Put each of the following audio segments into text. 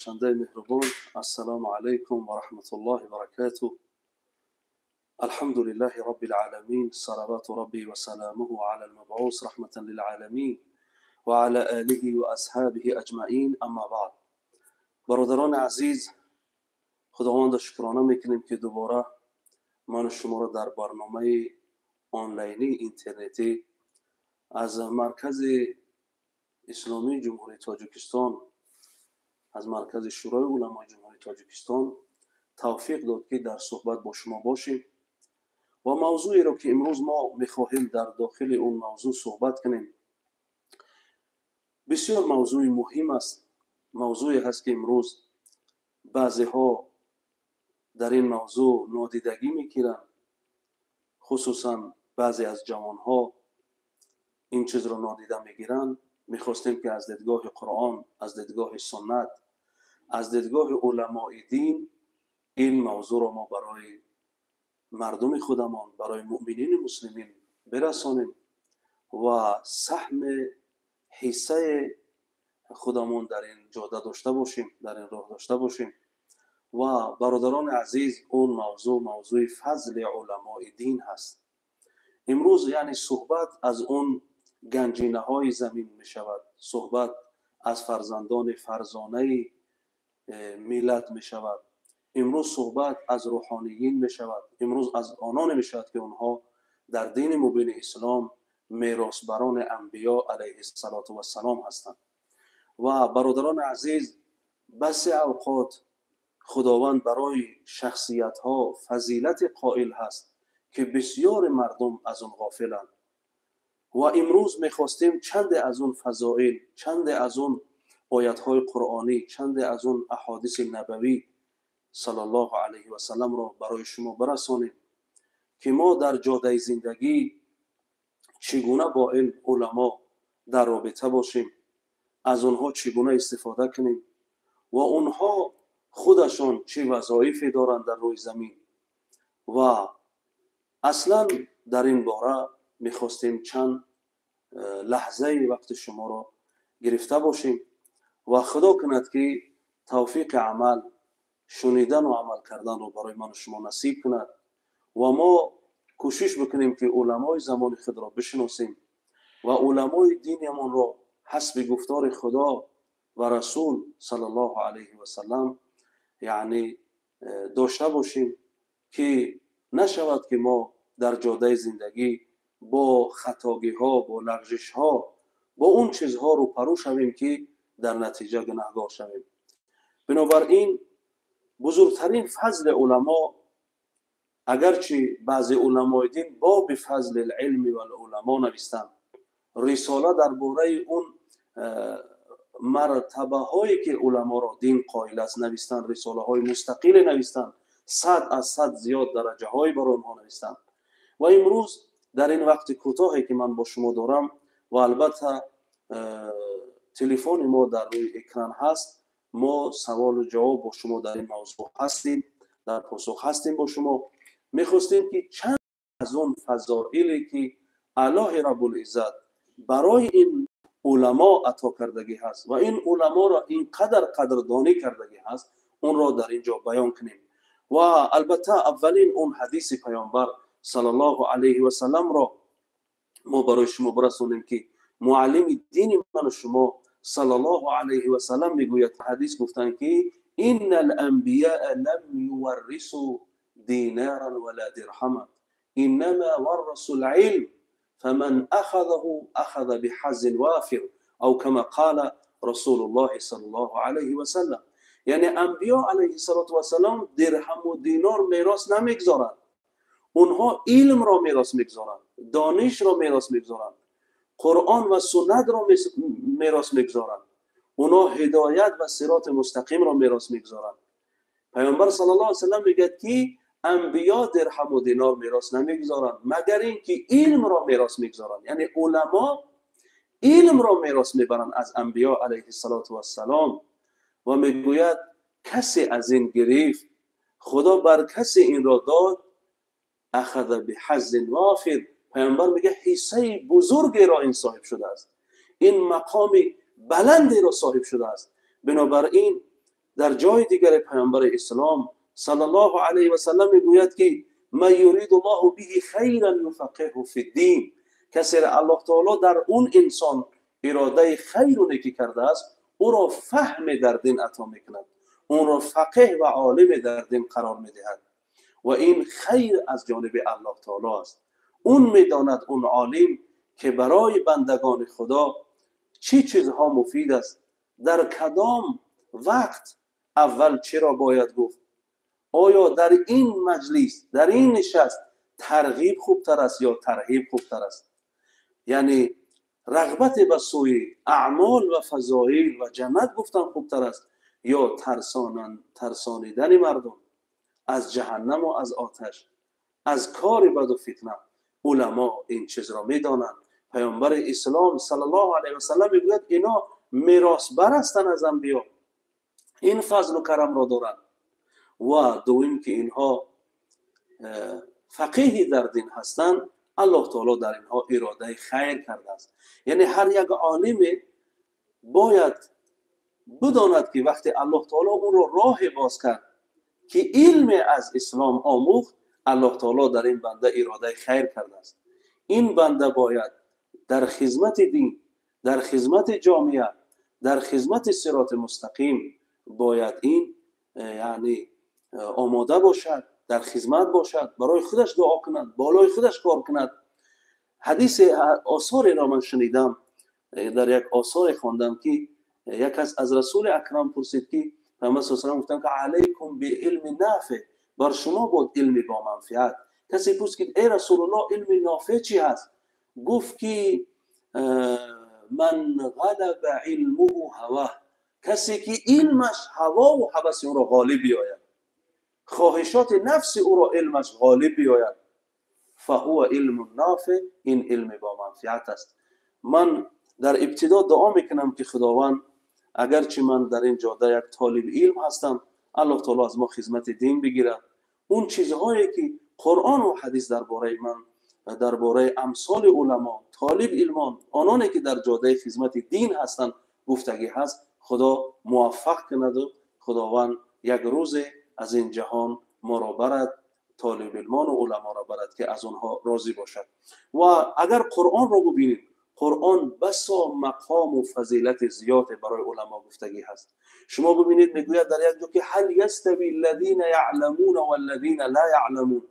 بخشنده مهربان، السلام علیکم و رحمت الله و برکاته. الحمد لله رب العالمین، صلوات ربی و سلامه علی المبعوث رحمتا للعالمین و علی آله و اصحابه اجمعین. اما بعد، برادران عزیز، خداوند شکرانه میکنیم که دوباره من و شما را در برنامه آنلاینی اینترنتی از مرکز اسلامی جمهوری تاجیکستان، از مرکز شورای علمای جمهوری تاجیکستان توفیق داد که در صحبت با شما باشیم و موضوعی را که امروز ما میخواهیم در داخل اون موضوع صحبت کنیم بسیار موضوع مهم است. موضوعی هست که امروز بعضی ها در این موضوع نادیدگی میگیرند، خصوصا بعضی از جوان ها این چیز را نادیده میگیرند. میخواستیم که از دیدگاه قرآن، از دیدگاه سنت، از دیدگاه علمای دین این موضوع را ما برای مردم خودمان، برای مؤمنین مسلمین برسانیم و سهم حصه خودمان در این جاده داشته باشیم، در این راه داشته باشیم. و برادران عزیز، اون موضوع فضل علمای دین هست. امروز یعنی صحبت از اون گنجینه های زمین می شود، صحبت از فرزندان فرزانه ملت می شود. امروز صحبت از روحانیین می شود. امروز از آنان می شود که اونها در دین مبین اسلام میراثبران انبیا علیه السلام هستند. و برادران عزیز، بس اوقات خداوند برای شخصیت ها فضیلت قائل هست که بسیار مردم از اون غافلند. و امروز میخواستیم چند از اون فضائل، چند از اون آیات های قرآنی، چند از اون احادیث نبوی صلی الله علیه و سلم را برای شما برسانیم که ما در جاده زندگی چگونه با این علما در رابطه باشیم، از اونها چگونه استفاده کنیم و اونها خودشان چه وظایفی دارند در روی زمین. و اصلا در این باره میخواستیم چند لحظه وقت شما را گرفته باشیم و خدا کند که توفیق عمل، شنیدن و عمل کردن رو برای من و شما نصیب کند و ما کوشش بکنیم که علمای زمان خود را بشناسیم و علمای دینمان را حسب گفتار خدا و رسول صلی الله علیه و سلم یعنی داشته باشیم که نشود که ما در جاده زندگی با خطاگی ها، با لغزش ها، با اون چیزها رو پرو شویم که در نتیجه گناهگار شویم. بنابراین بزرگترین فضل علما، اگرچه بعضی علمای دین باب فضل العلم و العلماء نوشتند، رساله درباره اون مرتبه هایی که علما را دین قائل است نوشتند، رساله های مستقل نوشتند، 100 از 100 زیاد درجه های برای آنها نوشتند. و امروز در این وقت کوتاهی که من با شما دارم و البته تلفن ما در روی اکران هست، ما سوال و جواب با شما در این موضوع هستیم، در پاسخ هستیم با شما. میخواستیم که چند از اون فضائلی که الله رب العزت برای این علما عطا کردگی هست و این علما را اینقدر قدردانی کردگی هست، اون را در اینجا بیان کنیم. و البته اولین اون حدیث پیامبر صلی الله علیه و سلم را ما برای شما برسونیم که معلم دین من و شما صلی الله علیه و سلم میگوید، حدیث گفتن که ان الانبیاء لم یورثوا دینارا ولا درهما انما ورثوا العلم فمن اخذه اخذ بحظ وافر او كما قال رسول الله صلی الله علیه و سلم. یعنی انبیا علیه السلام درهم و دینار میراث نمیگذارند، اونها علم را میراث میگذارند، دانش را میراث میگذارند، قرآن و سنت را میراث میگذارند، اونها هدایت و صراط مستقیم را میراث میگذارند. پیامبر صلی الله علیه و سلم میگه که انبیا درهم و دینار میراث نمیگذارند مگر اینکه علم را میراث میگذارند. یعنی علما علم را میراث میبرند از انبیا علیه السلام و میگوید کسی از این گرفت، خدا بر کسی این را داد، اخذ بحظ وافر. پیامبر میگه حصه بزرگی را این صاحب شده است، این مقام بلندی را صاحب شده است. بنابراین در جای دیگر پیامبر اسلام صلی الله علیه و سلم میگوید که ما یرید الله به خیرا یفقهه فی الدین، کسی را الله تعالی در اون انسان اراده خیر و نیکی کرده است او را فهم در دین عطا میکند، اون را فقه و عالم در دین قرار میدهد و این خیر از جانب الله تعالی است. اون میداند اون عالم که برای بندگان خدا چی چیزها مفید است، در کدام وقت اول چرا باید گفت، آیا در این مجلس در این نشست ترغیب خوبتر است یا ترهیب خوبتر است، یعنی رغبت به سوی اعمال و فضایل و جنت گفتن خوبتر است یا ترسانیدن مردم از جهنم و از آتش، از کار بد و فتنه. علما این چیز را میدانند. پیامبر اسلام صلی الله علیه و سلم میگوید اینا میراث بر هستند از انبیا، این فضل و کرم را دارند. و دوم که اینها فقیه در دین هستند، الله تعالی در اینها اراده خیر کرده است. یعنی هر یک عالم باید بداند که وقتی الله تعالی اون را راه باز کرد که علم از اسلام آموخت، الله تعالی در این بنده اراده خیر کرده است. این بنده باید در خدمت دین، در خدمت جامعه، در خدمت صراط مستقیم باید این یعنی آماده باشد، در خدمت باشد، برای خودش دعا کند، بالای خودش کار کند. حدیث آثار را من شنیدم، در یک آثار خواندم که یک از رسول اکرم پرسید که پیامبر صلی الله علیه و آله گفتن که علیکم بعلم نافع، بر شما بود علم با منفعت. کسی پرسید ای رسول الله علم نافع چی هست؟ گفت که من غلب علمه هواه، کسی که علمش هوا و هوس او را غالب بیاید، خواهشات نفس او را علمش غالب بیاید، فهو علم نافع، این علم با منفعت است. من در ابتدا دعا میکنم که خداوند اگرچه من در این جاده یک طالب علم هستم، الله تعالی از ما خدمت دین بگیرد. اون چیزهایی که قرآن و حدیث درباره من، درباره امثال علما، طالب علمان، آنانی که در جاده خدمت دین هستند گفتگی هست، خدا موفق کند و خداوند یک روز از این جهان ما را برد، طالب علمان و علما را برد که از آنها راضی باشد. و اگر قرآن را ببینید، قرآن بسا مقام و فضیلت زیاد برای علما گفتگی هست. شما ببینید میگوید در یک جا که هل یستوی الذین یعلمون والذین لا یعلمون،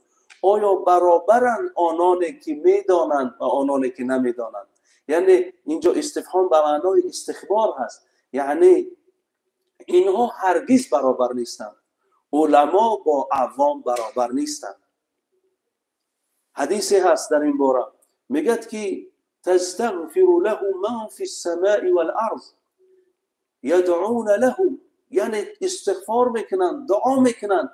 آیا برابرند آنانی که میدانند و آنانی که نمیدانند؟ یعنی اینجا استفهام به معنای استخبار هست، یعنی اینها هرگز برابر نیستند. علما با عوام برابر نیستند. حدیثی هست در این باره، میگد که تستغفر له من فی السماء والارض یدعون له، یعنی استغفار میکنند، دعا میکنند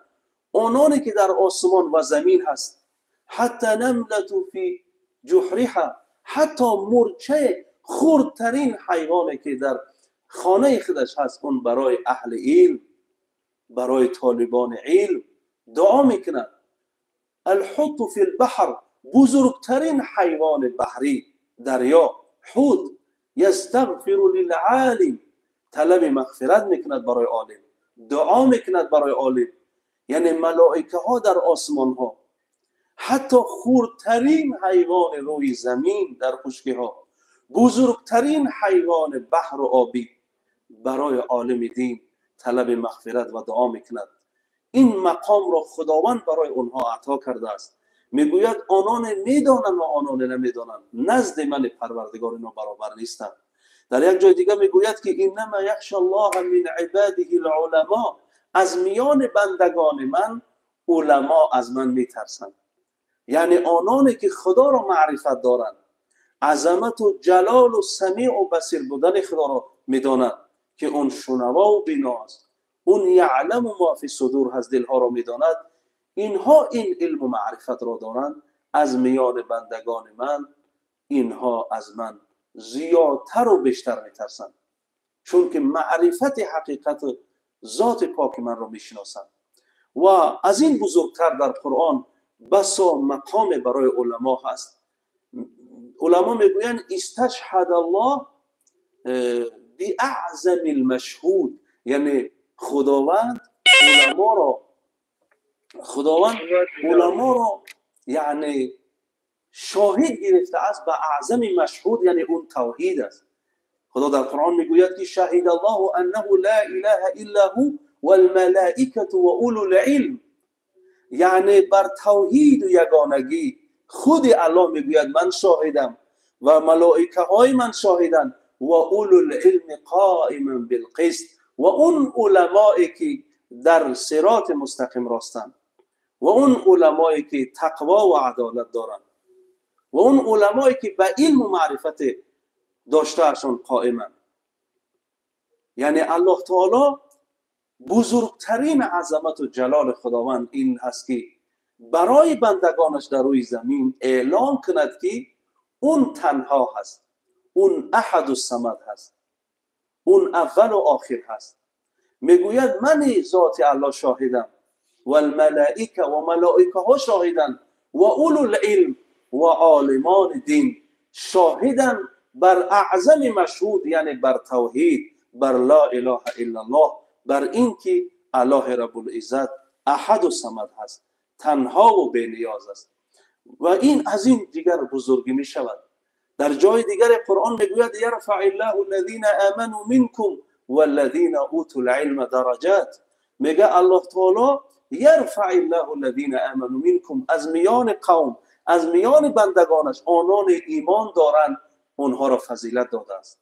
آنانی که در آسمان و زمین هست. حتی نملة فی جحرها، حتی مرچه خردترین حیوانی که در خانه خودش هست، اون برای اهل علم، برای طالبان علم دعا میکنند. الحوت فی البحر، بزرگترین حیوان بحری دریا حوت، یستغفر للعالم، طلب مغفرت میکند برای عالم، دعا میکند برای عالم. یعنی ملائکه ها در آسمان ها، حتی خردترین حیوان روی زمین در خشکی ها، بزرگترین حیوان بحر و آبی برای عالم دین طلب مغفرت و دعا میکند. این مقام را خداوند برای اونها عطا کرده است. میگوید آنان میدانند و آنان نمیدانند، نزد من پروردگار اینا برابر نیستند. در یک جای دیگه میگوید که انما یخشی الله من عباده العلماء، از میان بندگان من علما از من میترسند. یعنی آنانی که خدا را معرفت دارند، عظمت و جلال و سمیع و بصیر بودن خدا را میدانند که اون شنوا و بینا است، اون یعلم ما فی صدور هست، دلها را میداند. اینها این علم و معرفت را دارند. از میان بندگان من اینها از من زیادتر و بیشتر میترسند، چون که معرفت حقیقت ذات پاک من را میشناسند. و از این بزرگتر در قرآن بسا مقام برای علما هست. علما میگویند استشهد الله باعظم المشهود، یعنی خداوند علما را یعنی شاهد گرفته است به اعظم مشهود، یعنی اون توحید است. خدا در قرآن میگوید که شهید الله انه لا اله الا هو والملائکه و اولو العلم، یعنی بر توحید و یگانگی خود الله میگوید من شاهدم و ملائکه های من شاهدن و اولو العلم قائما بالقسط، و اون علمایی که در صراط مستقیم راستن و اون علمایی که تقوا و عدالت دارن و اون علمایی که به علم و معرفت داشتهشون قائمن. یعنی الله تعالی بزرگترین عظمت و جلال خداوند این هست که برای بندگانش در روی زمین اعلام کند که اون تنها هست، اون احد الصمد هست، اون اول و آخر هست. میگوید من ذات الله شاهدم و الملائکه و ملائکه ها شاهدن و اولو العلم و عالمان دین شاهدن بر اعظم مشهود، یعنی بر توحید، بر لا اله الا الله، بر این که الله رب العزت احد الصمد هست، تنها و بی نیاز است. و این از این دیگر بزرگی می شود. در جای دیگر قرآن میگوید یرفع الله الذین آمنوا منکم والذین اوتوا العلم درجات. میگه الله تعالی یرفع الله الذین آمنوا منکم، از میان قوم، از میان بندگانش آنان ایمان دارند اونها را فضیلت داده است.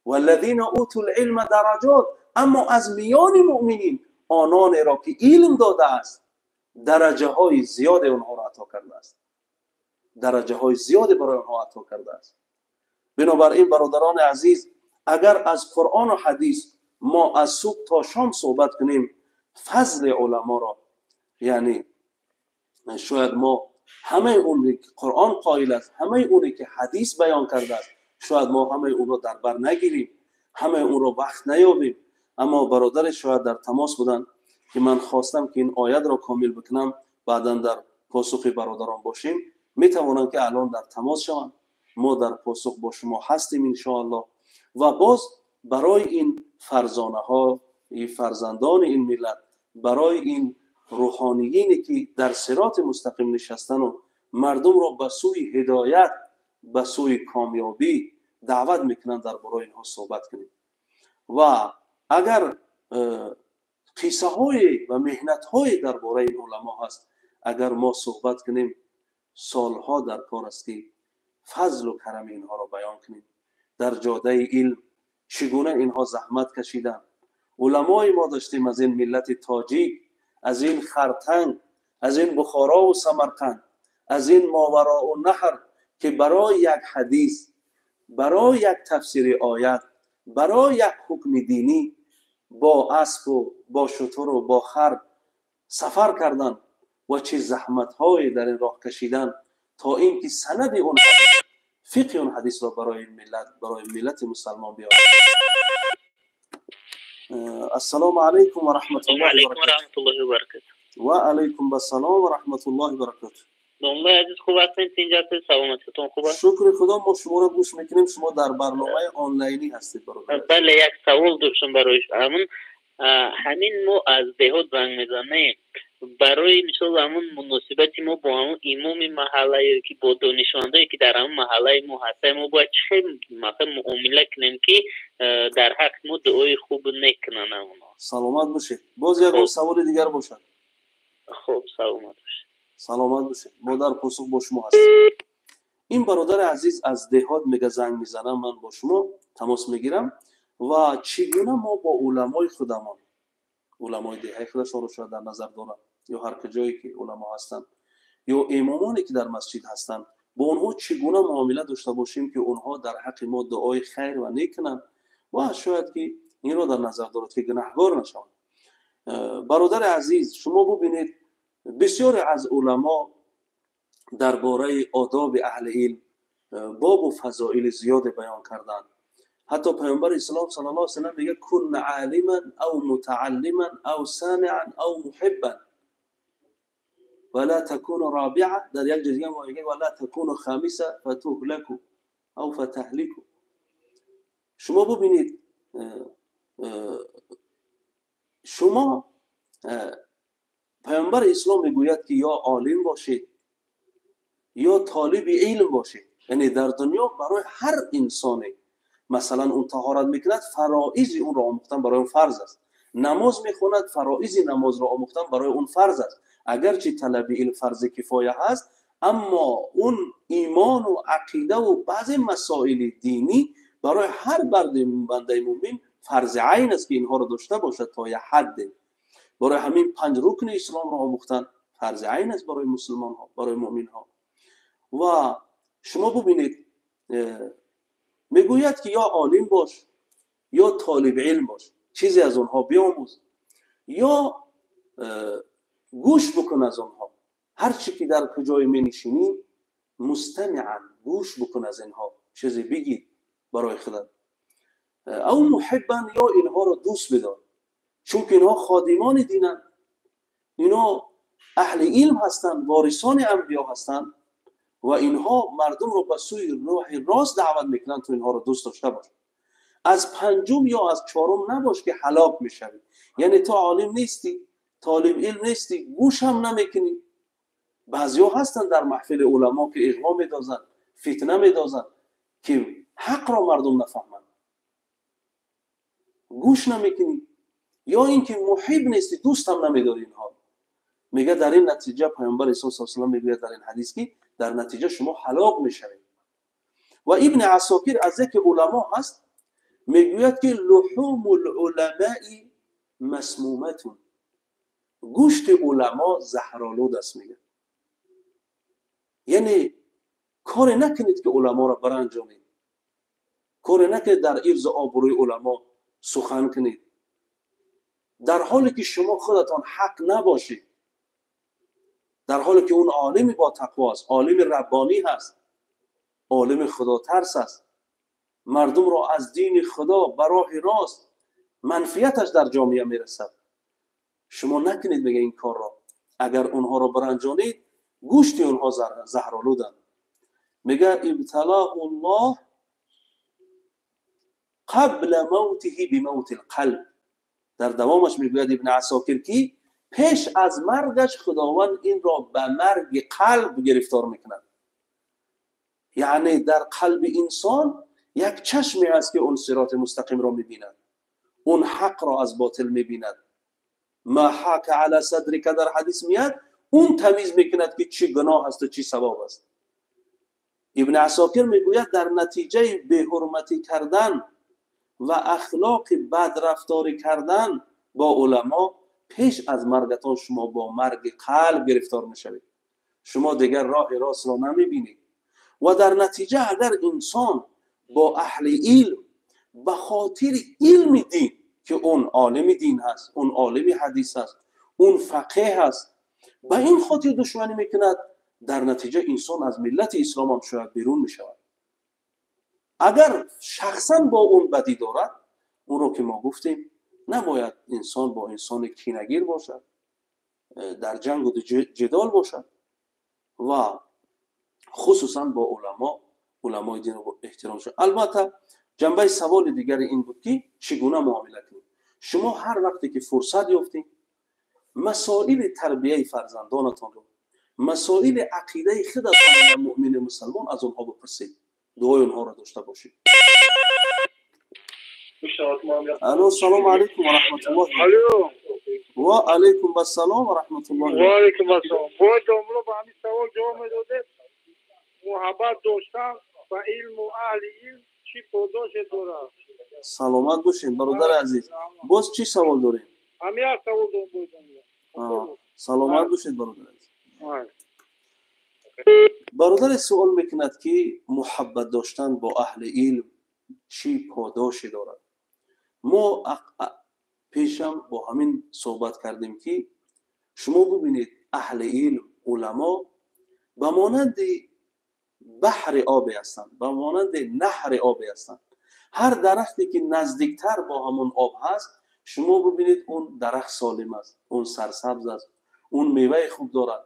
والذین اوتوا العلم درجات، اما از میان مؤمنین آنان را که علم داده است درجه های زیاد اونها را عطا کرده است، درجه های زیاد برای آنها عطا کرده است. بنابراین برادران عزیز، اگر از قرآن و حدیث ما از صبح تا شام صحبت کنیم فضل علما را، یعنی شاید ما همه اونی که قرآن قائل است، همه اونی که حدیث بیان کرده است، شاید ما همه اون را در بر نگیریم، همه اون را وقت نیابیم. اما برادر شاید در تماس بودن که من خواستم که این آیت را کامل بکنم، بعدا در پاسخ برادران باشیم. میتوانم که الان در تماس شوم، ما در پاسخ با شما هستیم ان شاء الله. و باز برای این فرزانه ها، این فرزندان این ملت، برای این روحانیینی که در صراط مستقیم نشستن و مردم را به سوی هدایت، به سوی کامیابی دعوت میکنن، در برای اینها صحبت کنیم. و اگر قصه های و مهنت های در برای این علما هست، اگر ما صحبت کنیم سالها در کار است که فضل و کرم اینها را بیان کنیم. در جاده علم چگونه اینها زحمت کشیدن. علمای ما داشتیم از این ملت تاجیک، از این خرطنگ، از این بخارا و سمرقند، از این ماوراء و نهر، که برای یک حدیث، برای یک تفسیر آیت، برای یک حکم دینی با اسب و با شتر و با خر سفر کردن و چه زحمت های در این راه کشیدن تا اینکه سند اون حدیث، فقه اون حدیث را برای ملت مسلمان بیارن. السلام علیکم و رحمت الله و برکاته. و علیکم السلام و رحمت الله و برکاته. دنبال عزیز خوب هستین؟ اینجا سلامتتون خوبه؟ شکر خدا، ما شما را گوش میکنیم. شما در برنامه آنلاینی هستید برادر. بله، یک سوال داشتم برای همین ما از دهات زنگ میزنیم برای مثال همون مناسبتی ما با همون امام محله که با دانشمندایی که در همون محله ما هستن، ما باید چه مثلا معامله کنیم که در حق ما دعای خوب نکنن اونا؟ سلامت باشید. باز یک سوال دیگر باشد. خب سلامت باشید. سلامت باشید. ما در پاسخ با شما هستیم. این برادر عزیز از دهات میگه زنگ میزنم، من با شما تماس میگیرم و چگونه ما با علمای خودمان، علمای دهه خودشان رو شاید در نظر دارم، یا هر کجایی که علما هستن یا امامانی که در مسجد هستن، با اونها چگونه معامله داشته باشیم که اونها در حق ما دعای خیر و نیک کنن و شاید که این رو در نظر دارد که گناهگار نشوند. برادر عزیز، شما ببینید بسیار از علما درباره آداب اهل علم باب و فضائل زیاد بیان کردند. حتی پیامبر اسلام صلی الله علیه و سلم میگه کن عالما او متعلما او سامعا او محبا ولا تكون رابعه. در یک جای دیگه میگه ولا تكون خامسه فتهلك او فتهلك. شما ببینید شما پیامبر اسلام میگوید که یا عالم باشید یا طالب علم باشید. یعنی در دنیا برای هر انسانی مثلا اون طهارت میکند، فرائض اون را آموختن برای اون فرض است. نماز میخواند، فرائض نماز را آموختن برای اون فرض است. اگرچه طلب علم فرض کفایه هست، اما اون ایمان و عقیده و بعضی مسائل دینی برای هر بنده مؤمن فرض عین است که اینها را داشته باشد تا یه حد. برای همین 5 رکن اسلام را آموختن فرض عین است برای مسلمان ها، برای مؤمن ها. و شما ببینید میگوید که یا عالم باش یا طالب علم باش، چیزی از اونها بیاموز یا گوش بکن از اونها. هر چی که در کجای می نشینی مستمعا گوش بکن از اینها، چیزی بگید برای خودت. او محبا، یا اینها را دوست بدار، چون که اینها خادمان دینند، اینا اهل علم هستند، وارثان انبیا هستند و اینها مردم رو به سوی راه راست دعوت میکنن. تو اینها رو دوست داشته باش. از پنجم یا از چهارم نباش که هلاک میشوی. یعنی تو عالم نیستی، طالب علم نیستی، گوش هم نمیکنی. بعضیا هستن در محفل علما که اغوا میدازن، فتنه میدازن که حق را مردم نفهمند، گوش نمیکنی. یا اینکه محب نیستی، دوست هم نمیداری اینها. میگه در این نتیجه پیامبر عیسی صلی الله علیه و آله میگه در این حدیث که در نتیجه شما هلاک میشوید. و ابن عساکر از یک علما هست میگوید که لحوم العلماء مسمومتون، گوشت علما زهرآلود است. میگه یعنی کار نکنید که علما را برانجامید، کار نکنید در عرض آبروی علما سخن کنید در حالی که شما خودتان حق نباشید، در حالی که اون عالمی با تقوا است، عالم ربانی هست، عالم خدا ترس است، مردم را از دین خدا به راه راست منفعتش در جامعه میرسد. شما نکنید بگه این کار را. اگر اونها را برانجانید گوشت اونها زهرآلودند. میگه ابتلاه الله قبل موته بموت القلب. در دوامش میگوید ابن عساکر که پیش از مرگش خداوند این را به مرگ قلب گرفتار میکند. یعنی در قلب انسان یک چشمی است که اون صراط مستقیم را میبیند، اون حق را از باطل میبیند. ما حق علی صدرک در حدیث میاد، اون تمیز میکند که چی گناه است و چی ثواب است. ابن عساکر میگوید در نتیجه به حرمتی کردن و اخلاق بد رفتاری کردن با علما پیش از مرگتان شما با مرگ قلب گرفتار میشوید. شما دیگر راه راست را نمیبینید و در نتیجه اگر انسان با اهل علم به خاطر علم دین که اون عالم دین هست، اون عالم حدیث هست، اون فقیه هست، به این خاطر دشمنی میکند، در نتیجه انسان از ملت اسلام هم شاید بیرون میشود. اگر شخصا با اون بدی دارد، اون رو که ما گفتیم نباید انسان با انسان کینه‌گیر باشد، در جنگ و جدال باشد و خصوصا با علمای دین رو احترام شد. البته جنبه سوال دیگر این بود که چگونه معامله کنیم. شما هر وقتی که فرصت یافتید مسائل تربیه فرزندانتان رو، مسائل عقیده خودتان و مؤمن مسلمان از اونها بپرسید، دعای اونها را داشته باشید. الو سلام علیکم و رحمت الله. الو و علیکم السلام و رحمت الله. و علیکم السلام. باید جمله به همین سوال جواب میداده. محبت داشتن و علم و اهل علم چی پاداش داره؟ سلامت باشین برادر عزیز. باز چی سوال دارین؟ همین یک سوال دارم. سلامت باشید برادر عزیز. برادر سوال میکند که محبت داشتن با اهل علم چی پاداشی دارد. ما پیشم با همین صحبت کردیم که شما ببینید اهل علم، علما به مانند بحر آبی هستند، به مانند نهر آبی هستند. هر درختی که نزدیکتر با همون آب هست، شما ببینید اون درخت سالم است، اون سرسبز است، اون میوه خوب دارد.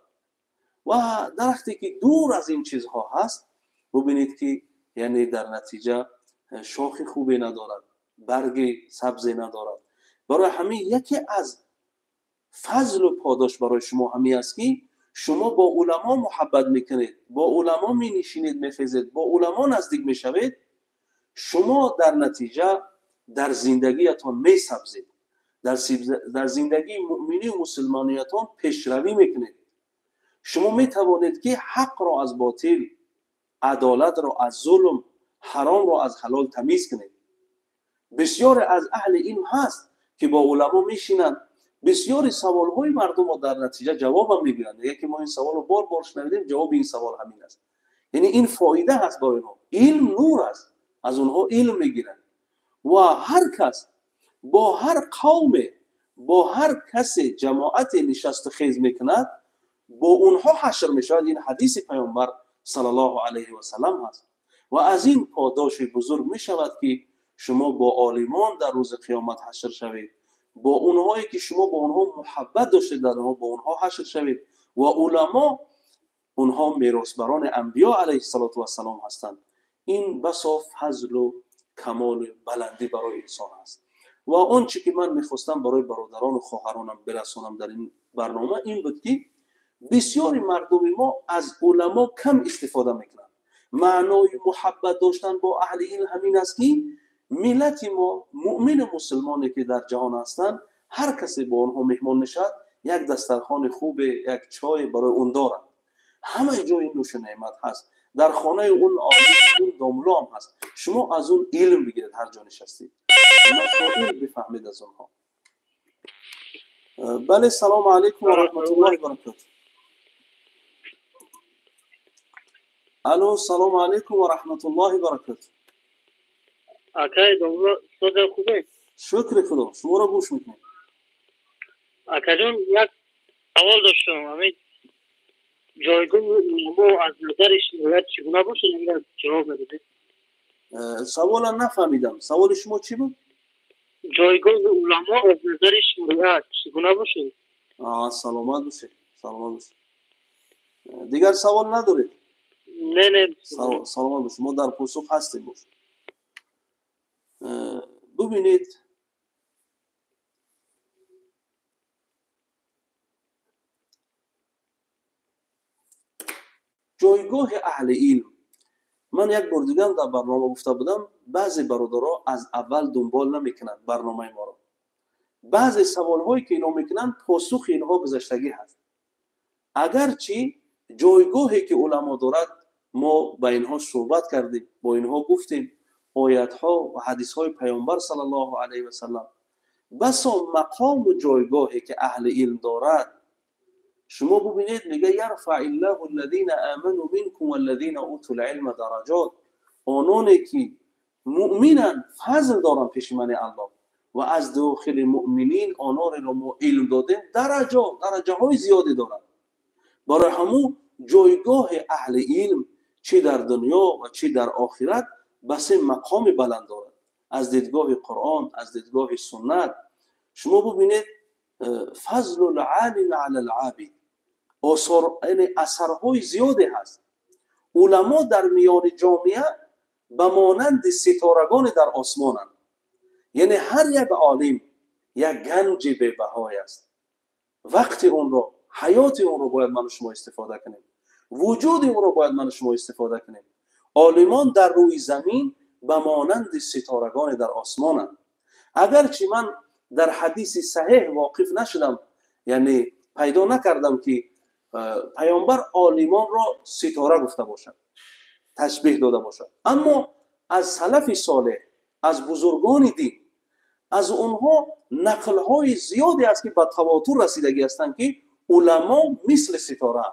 و درختی که دور از این چیزها هست، ببینید که یعنی در نتیجه شاخ خوبی ندارد، برگ سبزی ندارد. برای همین یکی از فضل و پاداش برای شما همین است که شما با علما محبت میکنید، با علما می نشینید، میخیزید، با علما نزدیک میشوید، شما در نتیجه در زندگیتان میسبزید، در زندگی مؤمنی و مسلمانیتان پیشروی میکنید. شما میتوانید که حق را از باطل، عدالت را از ظلم، حرام را از حلال تمیز کنید. بسیار از اهل علم هست که با علما میشینند، بسیاری سوال‌های مردم را در نتیجه جواب هم میگیرند. یکی ما این سوال رو بار بار شنیدیم، جواب این سوال همین است. یعنی این فایده هست برای اونها. علم نور است، از اونها علم میگیرند. و هر کس با هر قوم، با هر کس جماعت نشست خیز میکند، با اونها حشر میشود. این حدیث پیامبر صلی الله علیه و سلم هست. و از این پاداش بزرگ میشود که شما با عالمان در روز قیامت حشر شوید، با اونهایی که شما با اونها محبت داشتید در اونها با اونها حشر شوید. و علما اونها میراثبران انبیا علیه السلام هستند. این بسا فضل و کمال بلندی برای انسان است. و اون چی که من میخواستم برای برادران و خواهرانم برسونم در این برنامه این بود که بسیاری مردم ما از علما کم استفاده میکنند. معنای محبت داشتن با اهل علم همین است که ملت ما مؤمن مسلمانی که در جهان هستند، هر کسی با اونها مهمان نشد یک دسترخوان خوب، یک چای برای اون دارد. همه جای نوش نعمت هست، در خانه اون عالم، اون داملا هم هست. شما از اون علم بگیرید، هر جا نشستید مسائل بفهمید از اونها. بله، سلام علیکم و رحمت الله و برکاته. الو، سلام علیکم و رحمت الله و برکاته. اکای داملا صدا خوبه؟ شکر خدا، شما را گوش میکنم. اکا جون یک سوال داشتم. همین جایگاه علما از نظر شریعت چگونه باشه؟ نمیدونم جواب بده. سوال نفهمیدم. سوال شما چی بود؟ جایگاه علما از نظر شریعت چگونه باشه؟ سلامت باشه، سلامت باشه. دیگر سوال ندارید؟ نه سلامت باشه، ما در پاسخ هستیم. باشه. ببینید، جایگاه اهل علم، من یک بار دیگه در برنامه گفته بودم، بعضی برادرها از اول دنبال نمیکنند برنامه ما رو. بعضی سوال هایی که اینا میکنن پاسخ اینها گذشتگی هست. اگرچه جایگاهی که علما دارد ما با اینها صحبت کردیم، با اینها گفتیم، آیات ها و حدیث های پیامبر صلی الله علیه و سلم. بسا مقام و جایگاهی که اهل علم دارد، شما ببینید میگه یرفع الله الذین آمنوا منکم والذین اوتوا العلم درجات. آنانی که مؤمنن فضل دارن پیش من الله و از داخل مؤمنین آنان را ما علم دادیم درجه های زیادی دارن. برای همون جایگاه اهل علم چه در دنیا و چه در آخرت بس مقام بلند دارد. از دیدگاه قرآن، از دیدگاه سنت، شما ببینید فضل العالم علی العابد، اثرهای زیادی هست. علما در میان جامعه به مانند ستارگان در آسمانند. یعنی هر یک عالم یک گنج بی‌بهای است. وقت اون رو، حیات اون رو باید من و شما استفاده کنیم، وجود اون رو باید من و شما استفاده کنیم. عالمان در روی زمین به مانند ستارگان در آسمانند. اگرچه من در حدیث صحیح واقف نشدم، یعنی پیدا نکردم که پیامبر عالمان را ستاره گفته باشد، تشبیه داده باشد، اما از سلف صالح، از بزرگان دین، از اونها نقل‌های زیادی است که به تواتر رسیدگی هستند که علما مثل ستاره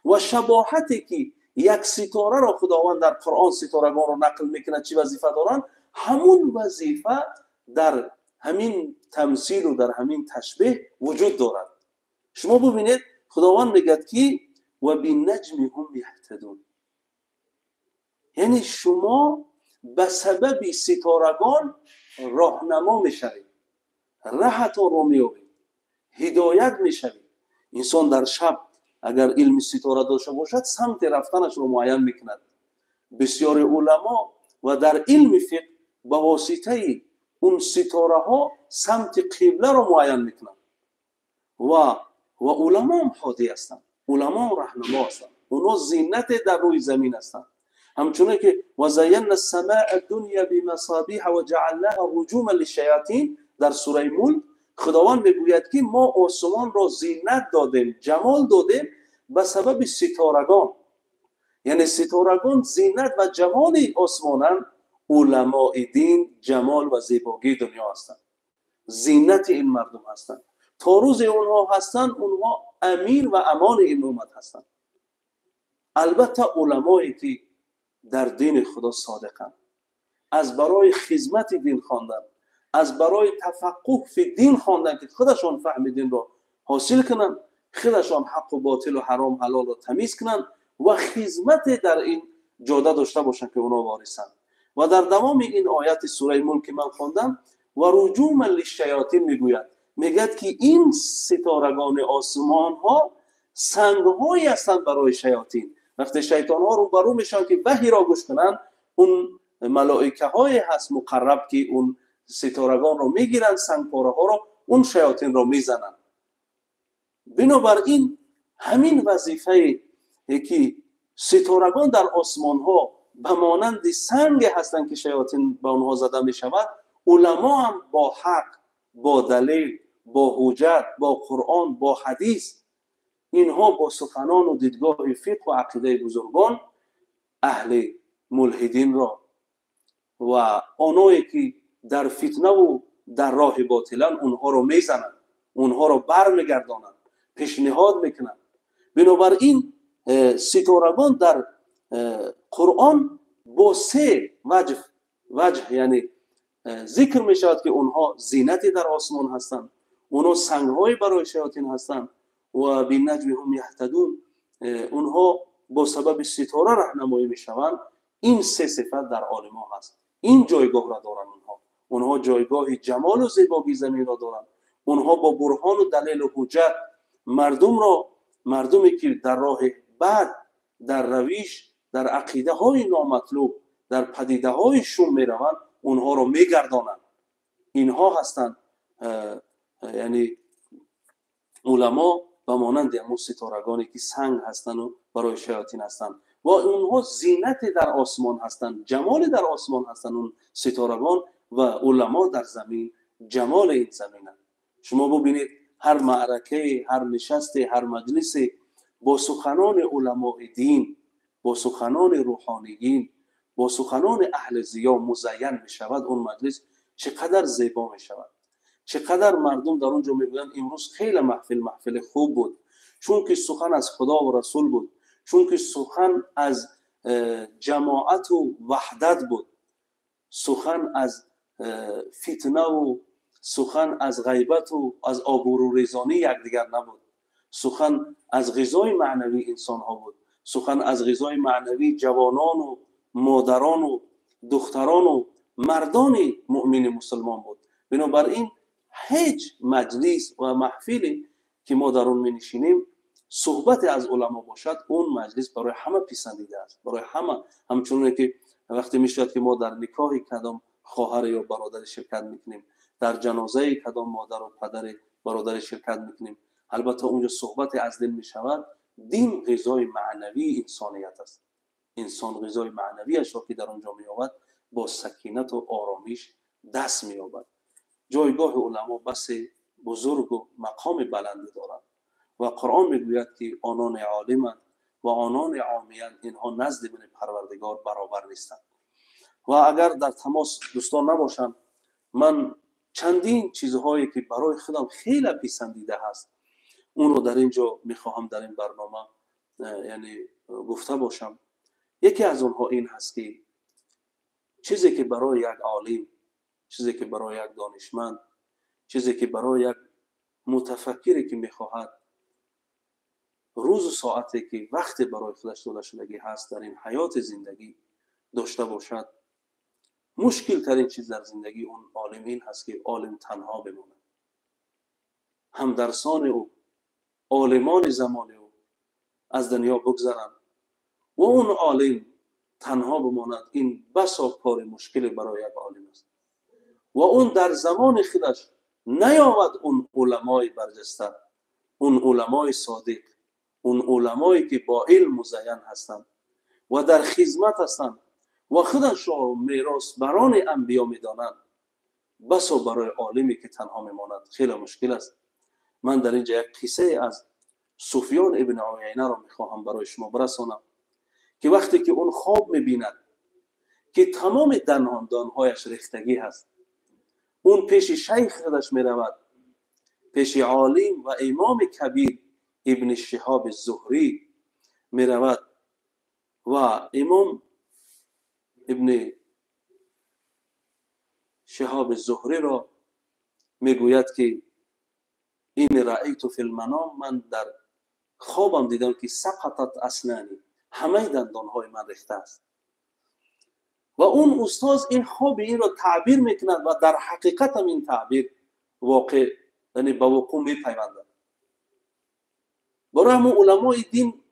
و شباهتی که یک ستاره را خداوند در قرآن ستارگان را نقل میکنه چی وظیفه دارن، همون وظیفه در همین تمثیل و در همین تشبیه وجود دارد. شما ببینید خداوند میگه که و بالنجم هم یهتدون، یعنی شما به سبب ستارگان راهنما میشوید، راهتون رو مییابید، هدایت میشوید. انسان در شب اگر علم ستاره داشته باشد سمت رفتنش رو معین میکند. بسیار علما و در علم فقه به واسطه اون ستاره ها سمت قبله رو معین میکنن و علما هم حادی هستند، علما هم رهنما هستند، اونا زینت در روی زمین هستند. همچنین که و زینا السماء الدنیا بمصابیح و جعلناها رجوما للشیاطین در سوره ملک خداوند میگوید که ما آسمان را زینت دادیم، جمال دادیم به سبب ستارگان. یعنی ستارگان زینت و جمال آسمانند، علماء دین جمال و زیبایی دنیا هستند، زینت این مردم هستند. تا روز اونها هستند اونها امیر و امان این امت هستند. البته علمایی که در دین خدا صادقند، از برای خدمت دین خواندن، از برای تفقه فی دین خواندن که خودشان فهم دین را حاصل کنند، خودشان حق و باطل و حرام حلال را تمیز کنند و خدمت در این جاده داشته باشند که اونا وارثند. و در دوام این آیت سوره ملک که من خواندم و رجوما للشیاطین میگوید، میگد که این ستارگان آسمان ها سنگ هایی هستند برای شیاطین. وقتی شیطان ها رو برو میشن که وحی را گوش کنند، اون ملائکه های هست مقرب که اون ستارگان رو میگیرن، سنگ پاره ها رو اون شیاطین رو میزنن. بنابراین همین وظیفه که ستارگان در آسمان ها به مانند سنگ هستند که شیاطین به اونها زده می شود، علما هم با حق، با دلیل، با حجت، با قرآن، با حدیث، اینها با سخنان و دیدگاه فقه و عقیده بزرگان اهل ملحدین را و آنهایی که در فتنه و در راه باطلن اونها رو میزنند، اونها رو برمیگردانند، پیشنهاد میکنند. بنابراین ستارگان در قرآن با سه وجه یعنی ذکر می شود که اونها زینتی در آسمان هستند، اونها سنگ‌های برای شیاطین هستند و بالنجم هم یهتدون، اونها با سبب ستاره راهنمایی می شوند. این سه صفت در عالم ها هست. این جایگاه را دارند. اونها جایگاه جمال و زیبایی زمین را دارند. اونها با برهان و دلیل و حجت مردمی که در راه بد، در رویش، در عقیده های نامطلوب، در پدیده های شوم می روند، اونها رو می گردانند. اینها هستند یعنی علما و مانند همون ستارگانی که سنگ هستند و برای شیاطین هستند و اونها زینت در آسمان هستند، جمال در آسمان هستند اون ستارگان، و علما در زمین جمال این زمین هستند. شما ببینید هر معرکه، هر نشست، هر مجلس با سخنان علماء دین، با سخنان روحانیین، با سخنان اهل ضیا مزین می شود، اون مجلس چقدر زیبا می شود، چقدر مردم در اونجا میگویند امروز خیلی محفل خوب بود، چون که سخن از خدا و رسول بود، چون که سخن از جماعت و وحدت بود، سخن از فتنه و سخن از غیبت و از آبروریزانی یکدیگر نبود، سخن از غذای معنوی انسان ها بود، سخن از غذای معنوی جوانان و مادران و دختران و مردان مؤمن مسلمان بود. بنابراین هیچ مجلس و محفلی که ما در اون می نشینیم صحبت از علما باشد، اون مجلس برای همه پسندیده است، برای همه. همچنین که وقتی میشد که ما در نکاح کدام خواهر یا برادر شرکت میکنیم، در جنازه کدام مادر و پدر برادر شرکت میکنیم، البته اونجا صحبت از دین میشود. دین غذای معنوی انسانیت است. انسان غذای معنویش را که در اونجا مییابد با سکینت و آرامش دست مییابد. جایگاه علما بس بزرگ و مقام بلند دارند و قرآن میگوید که آنان عالمند و آنان عامیان اینها نزد من پروردگار برابر نیستند. و اگر در تماس دوستان نباشند، من چندین چیزهایی که برای خودم خیلی پسندیده هست اون رو در اینجا میخواهم در این برنامه یعنی گفته باشم. یکی از اونها این هست که چیزی که برای یک عالم، چیزی که برای یک دانشمند، چیزی که برای یک متفکری که میخواهد روز و ساعتی که وقت برای خودش داده شدگی هست در این حیات زندگی داشته باشد، مشکل ترین چیز در زندگی اون عالم این هست که عالم تنها بماند. همدرسان او، عالمان زمان او از دنیا بگذرند و اون عالم تنها بماند. این بسا کار مشکل برای یک عالم است. و اون در زمان خودش نیامد اون علمای برجسته، اون علمای صادق، اون علمایی که با علم مزین هستند و در خدمت هستند و خودش را میراث بران انبیا میدانند، بسا برای عالمی که تنها میماند خیلی مشکل است. من در اینجا یک قصه از سفیان ابن عیینه را میخواهم برای شما برسانم که وقتی که اون خواب میبیند که تمام دندانهایش ریختگی هست، اون پیش شیخ خودش میرود، پیش عالم و امام کبیر ابن شهاب الزهری میرود و امام ابن شهاب الزهری را میگوید که این رأیت فی المنام، من در خوابم دیدم که سقطت اسنانی، همه دندانهای من ریخته است. و اون استاد این خواب این را تعبیر میکند و در حقیقت هم این تعبیر واقع، یعنی به وقوع میپیوندد. برای همون علمای دین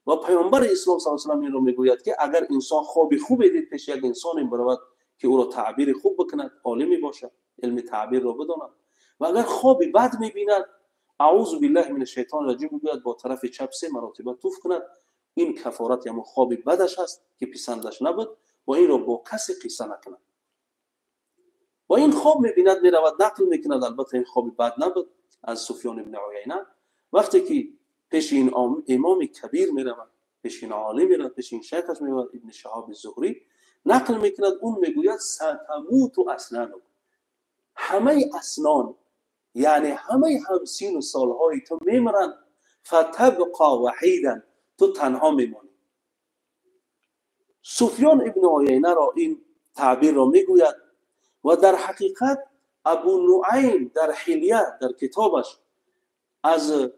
و پیامبر اسلام صلی الله علیه و آله این را میگوید که اگر انسان خواب خوب دید پیش یک انسان برود که او را تعبیر خوب بکند، عالمی باشد، علم تعبیر را بداند. و اگر خواب بد میبیند، اعوذ بالله من الشیطان الرجیم میگوید با طرف چپ 3 مرتبه توف کند. این کفارت یا خواب بدش است که پسندش نبود و این را با کسی قصه نکند. و این خواب میبیند، میرود نقل میکند، البته این خواب بد نبود، از سفیان ابن عیینه. وقتی که پیش این امام کبیر میرود، پیش این عالم میرود، پیش این شیخش میرود ابن شهاب الزهری، نقل میکند، اون میگوید ستموت اسنان، همه اسنان یعنی همه همسین و سالهای تو میمرند، فتبقى وحیدا، تو تنها میمانی. سفیان ابن عیینه را این تعبیر را میگوید و در حقیقت ابو نعیم در حلیه در کتابش از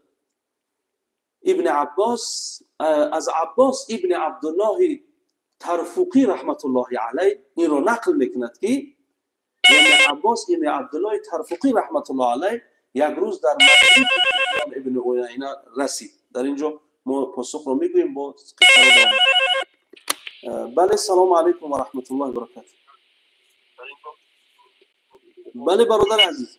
ابن عباس، از عباس ابن عبدالله ترفقی رحمت الله علیه این را نقل میکند که یعنی عباس ابن عبدالله ترفقی رحمت الله علیه یک روز در مجلس سفیان ابن عیینه رسید. در اینجا ما پاسخ را میگوییم با قصه را. بله، سلام علیکم و رحمت الله و برکاته. بله برادر عزیز.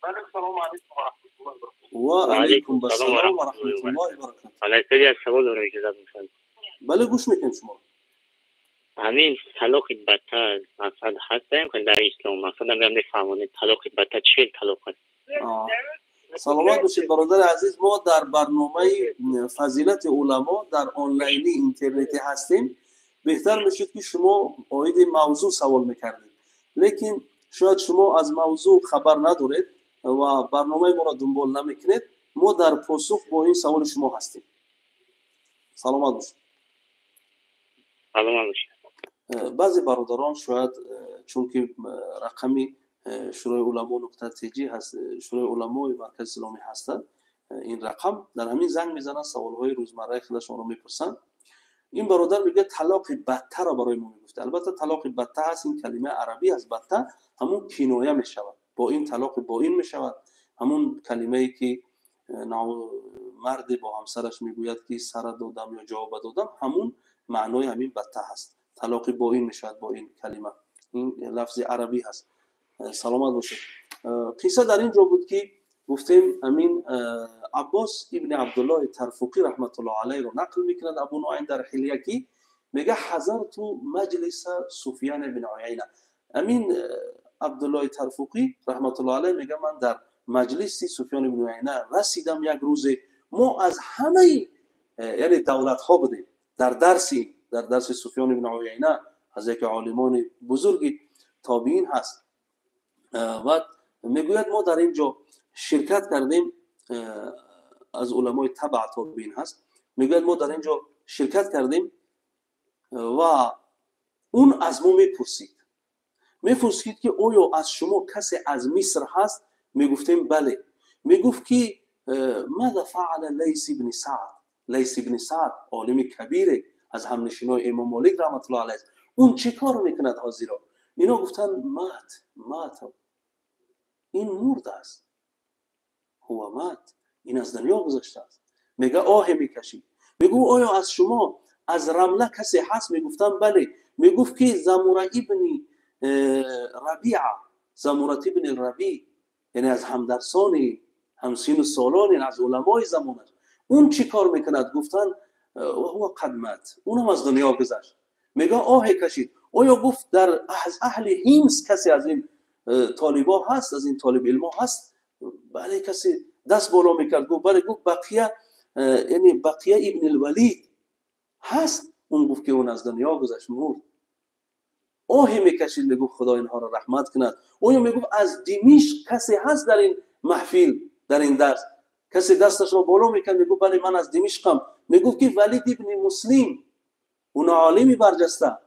بله، سلام علیکم و رحمت الله و برکاته. و علیکم السلام و رحمت الله و برکاته. حالا سری از سوال رو اجازه می‌خوام. بله گوش میکنم شما. همین طلاق بدتر مثلا هستیم که در اسلام مثلا میگم نفهمونید طلاق بدتر چیه طلاق است؟ سلامت باشید برادر عزیز. ما در برنامه فضیلت علما در آنلاینی اینترنتی هستیم. بهتر میشد که شما آید موضوع سوال میکردید، لیکن شاید شما از موضوع خبر ندارید و برنامه ما را دنبال نمیکنید. ما در پاسخ با این سوال شما هستیم. سلامت باشید. سلامت باشید. بعضی برادران شاید چون که رقمی شورای علما نقطه تیجی هست، شورای علما مرکز اسلامی هستند، این رقم در همین زنگ میزنن، سوالهای روزمره خودشون رو میپرسن. این برادر میگه طلاق بدتر را برای ما میگفته. البته طلاق بدتر هست، این کلمه عربی از بدتر همون کنایه میشود، با این طلاق با این میشود، همون کلمه ای که مرد با همسرش میگوید که سر دادم یا جواب دادم، همون معنای همین بدتر هست. طلاق با این میشود با این کلمه، این لفظ عربی هست. سلامت باشید. قصه در اینجا بود که گفتیم امین عباس ابن عبدالله ترفقی رحمت الله علیه رو نقل میکند ابو نعیم در حلیه که میگه حضرت مجلس سفیان ابن عیینه. امین عبدالله ترفقی رحمت الله علیه میگه من در مجلس سفیان ابن عیینه رسیدم یک روز. ما از همه یعنی دولت ها بودیم در درس سفیان ابن عیینه، از یک عالمان بزرگی تابعین هست و میگوید ما در اینجا شرکت کردیم، از علمای تبع تابعین هست. میگوید ما در اینجا شرکت کردیم و اون از ما میپرسید که آیا از شما کسی از مصر هست؟ میگفتیم بله. میگفت که ماذا فعل لیث بن سعد عالم کبیره از همنشینای امام مالک رحمت الله علیه، اون چه کار میکند حاضرا؟ اینا گفتن مات این مرد است، هو مات، این از دنیا گذشته است. میگه آه میکشید. میگو آیا از شما از رمله کسی هست؟ میگفتن بله. میگفت که زمره ابن ربیعه زمورت ابن ربیع، یعنی از همدرسان همسین و سالان از علمای زمانش، اون چی کار میکند؟ گفتن و هو قدمت، اونم از دنیا گذشت. میگه آه کشید. آیا گفت در از اهل هیمس کسی از این طالبا هست، از این طالب علما هست؟ بله کسی دست بالا میکرد. گفت بله. گفت بقیه، یعنی بقیه ابن الولید هست. اون گفت که اون از دنیا گذشت، مرد. آهی میکشید، میگفت خدا اینها را رحمت کند. اویا میگفت از دمشق کسی هست در این محفل، در این درس؟ کسی دستش را بالا میکرد، میگفت بله من از دمشقم. میگفت که ولید ابن مسلم، اون عالمی برجسته،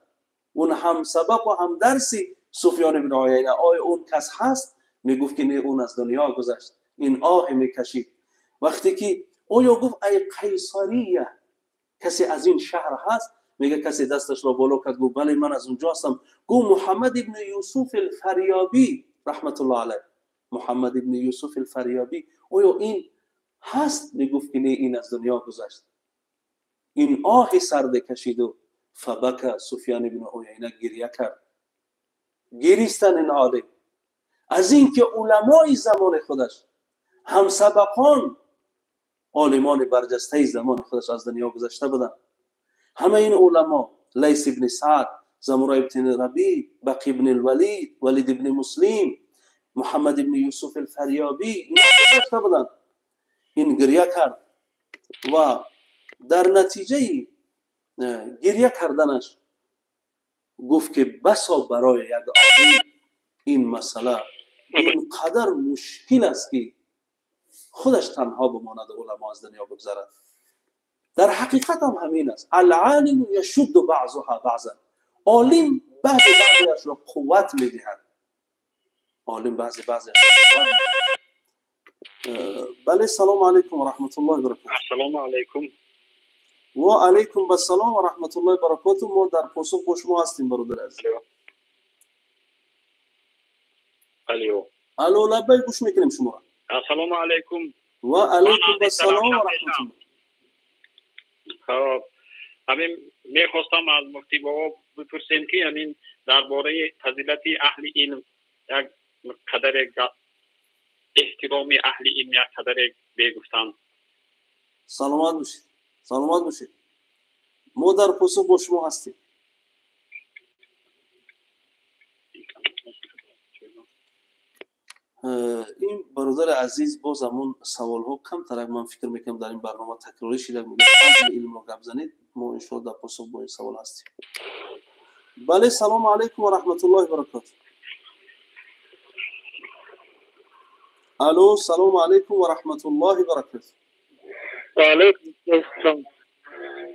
اون هم سبق و هم درسی سفیان بن عیینه، آیا اون کس هست؟ میگفت که نه، اون از دنیا گذشت. این آه میکشید. وقتی که اویا گفت ای قیصریه، کسی از این شهر هست؟ میگه کسی دستش را بالا کرد، گفت بله من از اونجا هستم. گفت محمد ابن یوسف الفریابی رحمت الله علیه، محمد ابن یوسف الفریابی، اویا این هست؟ میگفت که نه، این از دنیا گذشت. این آه سرد کشید و فبک سفیان بن عیینه گریه کرد. گریستن این عالم از این که علمای زمان خودش، هم سبقان عالمان برجسته زمان خودش از دنیا گذشته بودن. همه این علما، لیث ابن سعد، زمره ابن ربیع، بقی ابن الولید، ولید ابن مسلم، محمد ابن یوسف الفریابی، اینا گذشته بودن. این گریه کرد و در نتیجه گریه کردنش گفت که بسا برای یک عالم این مسئله اینقدر مشکل است که خودش تنها بماند، علما از دنیا بگذرد. در حقیقت هم همین است. العالم یشد بعضها بعضا، عالم بعضیش را قوت میدهد. عالم بعضیش را قوت میدهد. بله، سلام علیکم و رحمت الله و برکاته. السلام علیکم. و علیکم السلام و رحمت الله و برکاته. ما در پاسخ با شما هستیم برادر عزیز. الو لبیک، گوش میکنیم شما. السلام علیکم. و علیکم السلام و رحمت الله. خب همین میخواستم از مفتی بابا بپرسیم که همین درباره فضیلت اهل علم یک قدر احترام اهل علم یک قدر بگفتن. سلامت باشید، سلامت باشید. ما در پاسخ با شما هستیم. این برادر عزیز باز همون سوال ها کم ترک من فکر میکنم در این برنامه تکراری شده. میگه از علم رو گپ زنید، ما ان شاء الله در پاسخ با این سوال هستیم. بله، سلام علیکم و رحمت الله و برکاته. الو، سلام علیکم و رحمت الله و برکاته. و علیکم السلام.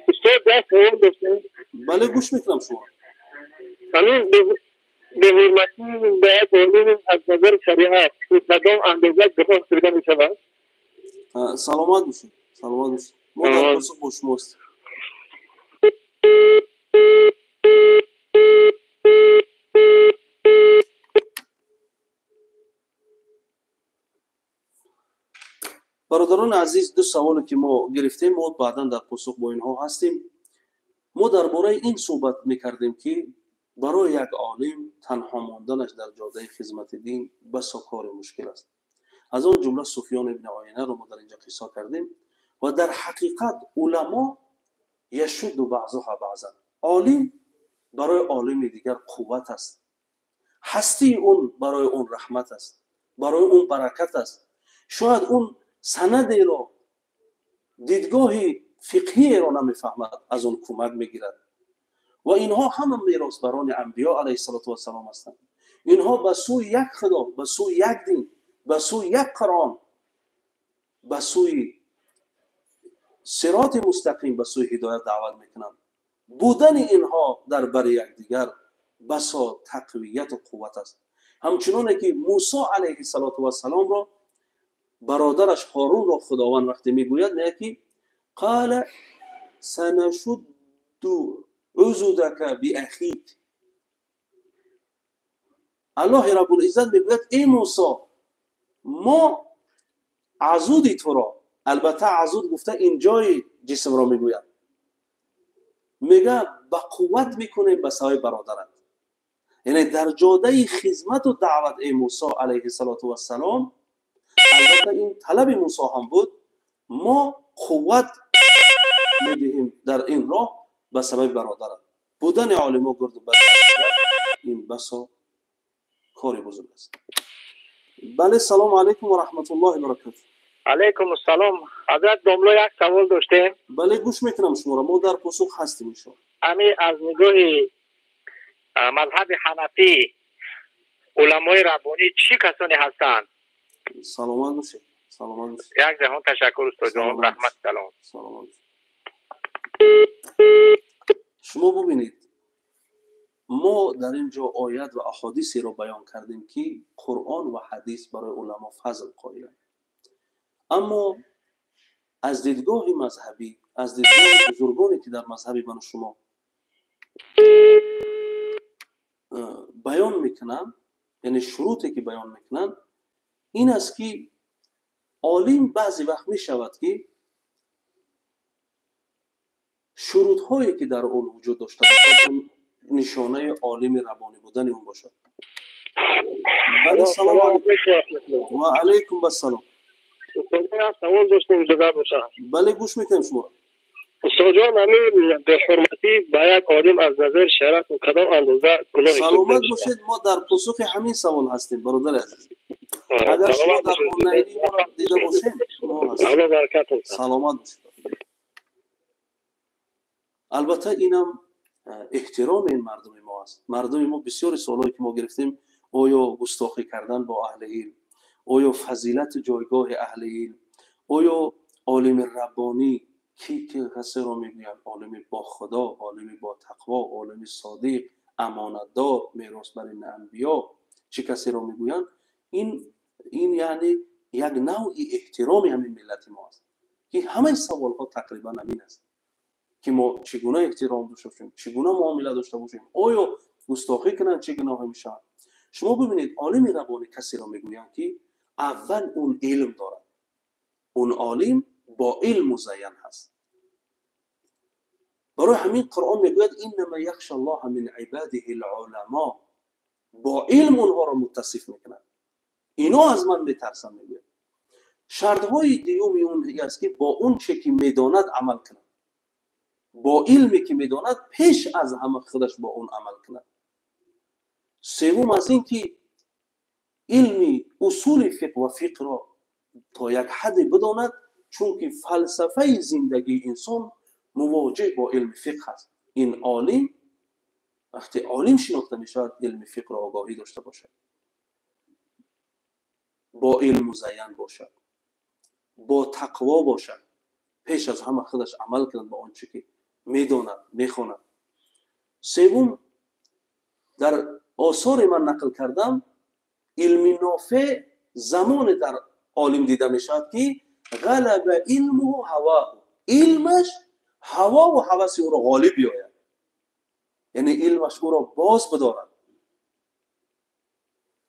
استاد دست سوال داشتم. بله، گوش میکنم شما. همین به حرمتی باید علوم از نظر شریعت کدام اندازه گفت کردن می شود؟ سلامت باشید، سلامت باشید. ما در پاسخ با شما هستیم. برادران عزیز، دو سوالی که ما گرفتیم، ما بعداً در پاسخ با اینها هستیم. ما درباره این صحبت میکردیم که برای یک عالم تنها ماندنش در جاده خدمت دین بسا کار مشکل است. از اون جمله سفیان ابن عیینه رو ما در اینجا قصه کردیم. و در حقیقت علما یشد بعضها بعضا، عالم برای عالم دیگر قوت است، هستی اون برای اون رحمت است، برای اون برکت است. شاید اون سندی رو، دیدگاه فقهی رو نمیفهمد، از اون کمک میگیرد. و اینها همه میراثبران انبیا علیه السلام هستند. اینها به سوی یک خدا، به سوی یک دین، به سوی یک قرآن، به سوی صراط مستقیم، به سوی هدایت دعوت میکنند. بودن اینها در بر یکدیگر بسا تقویت و قوت است. همچنانه که موسی علیه السلام را برادرش هارون را خداوند وقتی میگوید نه که قال سنشد عضدک باخیک، الله رب العزت میگوید ای موسی، ما عضدی تو را، البته عضد گفته این جای جسم را میگوید، میگه با قوت میکنیم به سوی برادرت. یعنی در جاده خدمت و دعوت موسی علیه السلام، البته این طلب موسی هم بود، ما قوت میدهیم در این راه به سبب برادرم بودن عالم و گرد و برادر. این بسا کاری بزرگ است. بله، سلام علیکم و رحمت الله و برکاته. علیکم السلام. حضرت داملو یک سوال داشته. بله گوش میکنم شما را، ما در پاسخ هستیم شما. امی از نگاه مذهب حنفی علمای ربانی چی کسانی هستند؟ سلامت باشید. سلامت باشید. یک جهان تشکر استاد جان. رحمت. سلام. سلامت. شما ببینید ما در اینجا آیات و احادیثی را بیان کردیم که قرآن و حدیث برای علما فضل قائلند، اما از دیدگاه مذهبی، از دیدگاه بزرگانی که در مذهب من شما بیان میکنن، یعنی شروطی که بیان میکنن این است که عالم بعضی وقت میشود که شروط هایی که در اون وجود داشته باشد نشانه عالم ربانی بودن اون باشد. بله سلام علیکم. و علیکم السلام. سوال داشتم اجازه باشه. بله گوش میکنم شما. استاد جان امیر به حرمتی با یک عالم از نظر شرف و کدام اندازه گناه سلامت باشید. ما در پاسخ همین سوال هستیم برادر عزیز. اگر شما در آنلاینی ما را دیده باشید الله برکت. سلامت باشید. البته اینم احترام این مردم ما است. مردم ما بسیار سوالایی که ما گرفتیم، آیا گستاخی کردن با اهل علم، آیا فضیلت جایگاه اهل علم، آیا عالم ربانی کی که کسی را میگویند عالم با خدا، عالم با تقوا، عالم صادق، امانتدار، میراث برین انبیا، چه کسی را میگویند؟ این یعنی یک نوعی احترام همین ملت ما است که همه سوال ها تقریبا همین است که ما چگونه احترام داشته باشیم، چگونه معامله داشته باشیم، آیا گستاخی کنن چه گناهی میشه. شما ببینید عالم ربانی کسی را میگویند که اول اون علم دارد، اون عالم با علم مزین هست. برای همین قرآن میگوید انما یخشی الله من عباده العلماء، با علم اونها را متصف میکنند. اینا از من میترسن. میگوید شرطهای دیومی اون است که با اون چه که میداند عمل کنند، با علمی که میداند پیش از همه خودش با اون عمل کند. سوم از این که علمی اصول فقه و فقه را تا یک حد بداند، چون که فلسفه زندگی انسان مواجه با علم فقه است. این عالم وقتی عالم شناخته میشود علم فقه را آگاهی داشته باشد، با علم مزین باشد، با تقوا باشد، پیش از همه خودش عمل کند با آنچه که میداند میخواند. سوم در آثار من نقل کردم علم نافع زمان در عالم دیده میشد که غلب علم و هوا، علمش هوا و هوس او را غالب بیاید، یعنی علمش او را باز بدارد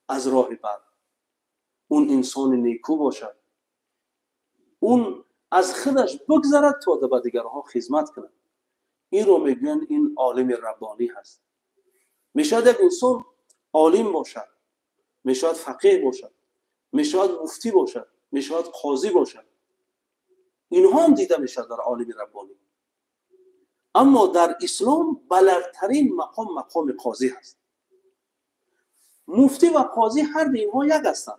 از راه بد. اون انسان نیکو باشد، اون از خودش بگذرد تا به دیگرها خدمت کند. این رو میگن این عالم ربانی هست. میشاید یک انسان عالم باشد، میشاید فقیه باشد، میشاید مفتی باشد، میشاید قاضی باشد، اینها هم دیده میشد در عالم ربانی. اما در اسلام بالاترین مقام قاضی هست. مفتی و قاضی هر دو اینها یک هستند.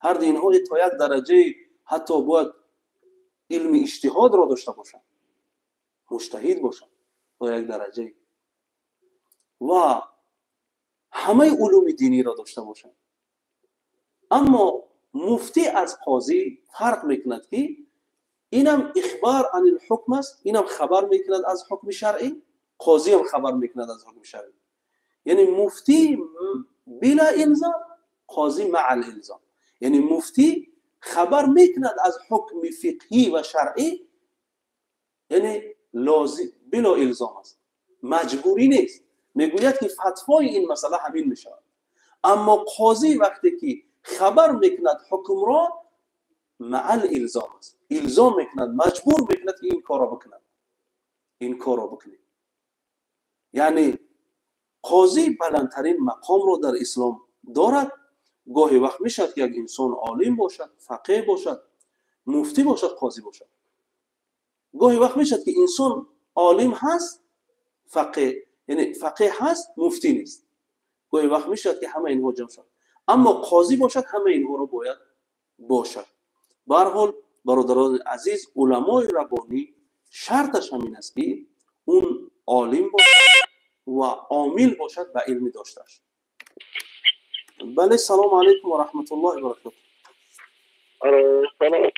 هر دو اینها تا یک درجه حتی باید علم اجتهاد را داشته باشند، مجتهد باشند تا یک درجه، و همه علوم دینی را داشته باشند. اما مفتی از قاضی فرق میکند که اینم اخبار عن الحکم است، اینم خبر میکند از حکم شرعی، قاضی هم خبر میکند از حکم شرعی. یعنی مفتی بلا الزام، قاضی مع الالزام. یعنی مفتی خبر میکند از حکم فقهی و شرعی، یعنی لازم بلا الزام است، مجبوری نیست، میگوید که فتوای این مسئله همین میشه. اما قاضی وقتی که خبر میکند حکم را مع الالزام است، الزام میکند، مجبور میکند که این کار را بکند، این کار را بکنید. یعنی قاضی بلندترین مقام رو در اسلام دارد. گاهی وقت میشد که یک انسان عالم باشد، فقیه باشد، مفتی باشد، قاضی باشد. گاهی وقت میشد که انسان عالم هست، فقیه، یعنی فقیه هست، مفتی نیست. گاهی وقت میشد که همه اینها جمع شد، اما قاضی باشد همه اینها رو باید باشد. به هر حال برادران عزیز، علمای ربانی شرطش همین است که اون عالم باشد و عامل باشد و علمی داشتهش. بله، سلام علیکم و رحمت الله و برکاته. سلام.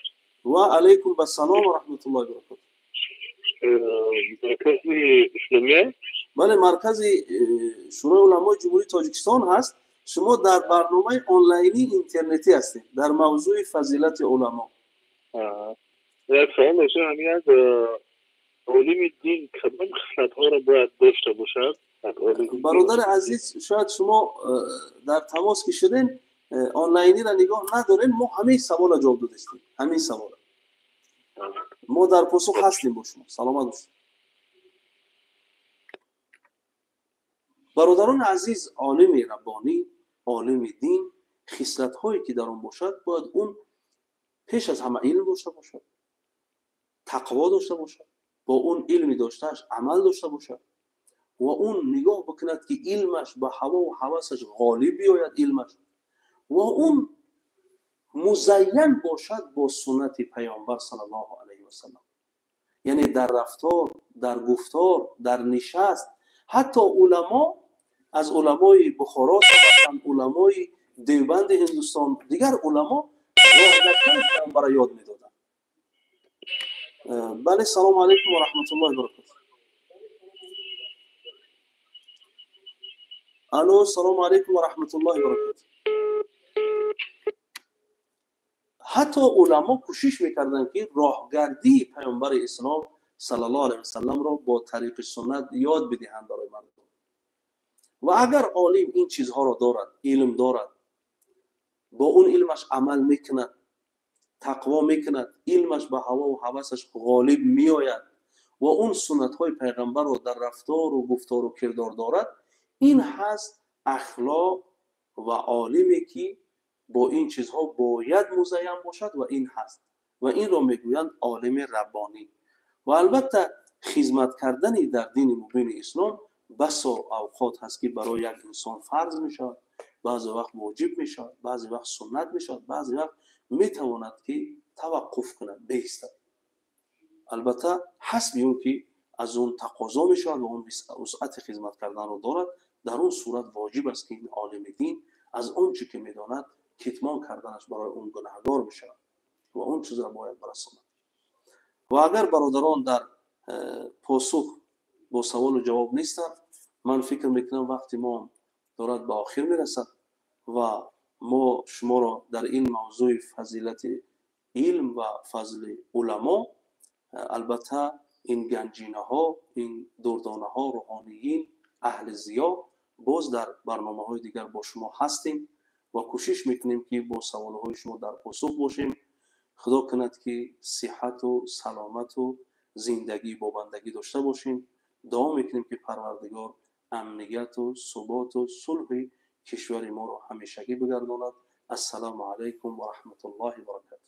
و علیکم السلام و رحمت الله و برکاته. مرکز اسلامیه؟ بله، مرکز شورای علمای جمهوری تاجیکستان هست. شما در برنامه آنلاینی اینترنتی هستید در موضوع فضیلت علما. یک سوال داشتم، همین از عالم دین کدام خصلت‌ها را باید داشته باشد؟ برادر عزیز، شاید شما در تماس که شدین آنلاینی را نگاه ندارین. ما همه سوال جواب دادیم. همین سوال ما در پاسخ هستیم با شما. سلامت باشید. برادران عزیز، عالم ربانی، عالم دین، خصلت هایی که در آن باشد باید اون پیش از همه علم داشته باشد، تقوا داشته باشد، با اون علمی داشتهش عمل داشته باشد و اون نگاه بکند که علمش به هوا و هوسش غالب بیاید علمش، و اون مزین باشد با سنت پیامبر صلی الله علیه و سلم. یعنی در رفتار، در گفتار، در نشست. حتی علما از علمای بخارا هستند، علمای دیوبند هندوستان، دیگر علما راه پیامبر یاد میدادند. بله، سلام علیکم و رحمت الله و برکاته. الو، سلام علیکم و رحمت الله و برکاته. حتی علما کوشش میکردند که راهگردی پیامبر اسلام صلی الله علیه و سلم را با طریق سنت یاد بدهند برای مردم. و اگر عالم این چیزها را دارد، علم دارد، با اون علمش عمل میکند، تقوا میکند، علمش به هوا و هوسش غالب میآید و اون سنت های پیغمبر رو در رفتار و گفتار و کردار دارد، این هست اخلاق و عالمی که با این چیزها باید مزین باشد و این هست و این رو میگویند عالم ربانی. و البته خدمت کردن در دین مبین اسلام بسا اوقات هست که برای یک انسان فرض میشود، بعضی وقت واجب میشود، بعضی وقت سنت میشود، بعضی وقت میتواند که توقف کند، بایستد. البته حسب اون که از اون تقاضا میشود و اون وسعت خدمت کردن رو دارد، در اون صورت واجب است که این عالم دین از اون چی که میداند کتمان کردنش برای اون گناهگار میشود و اون چیز را باید برساند. و اگر برادران در پاسخ با سوال و جواب نیستند، من فکر میکنم وقتی ما دارد به آخر میرسد و ما شما را در این موضوع فضیلت علم و فضل علما، البته این گنجینه ها، این دردانه ها، روحانیین، اهل ضیا، باز در برنامه های دیگر با شما هستیم و کوشش میکنیم که با سوال های شما در پاسخ باشیم. خدا کند که صحت و سلامت و زندگی با بندگی داشته باشیم. دعا میکنیم که پروردگار امنیت و ثبات و صلح کشور ما را همیشگی بگرداند. السلام علیکم و رحمت الله و برکاته.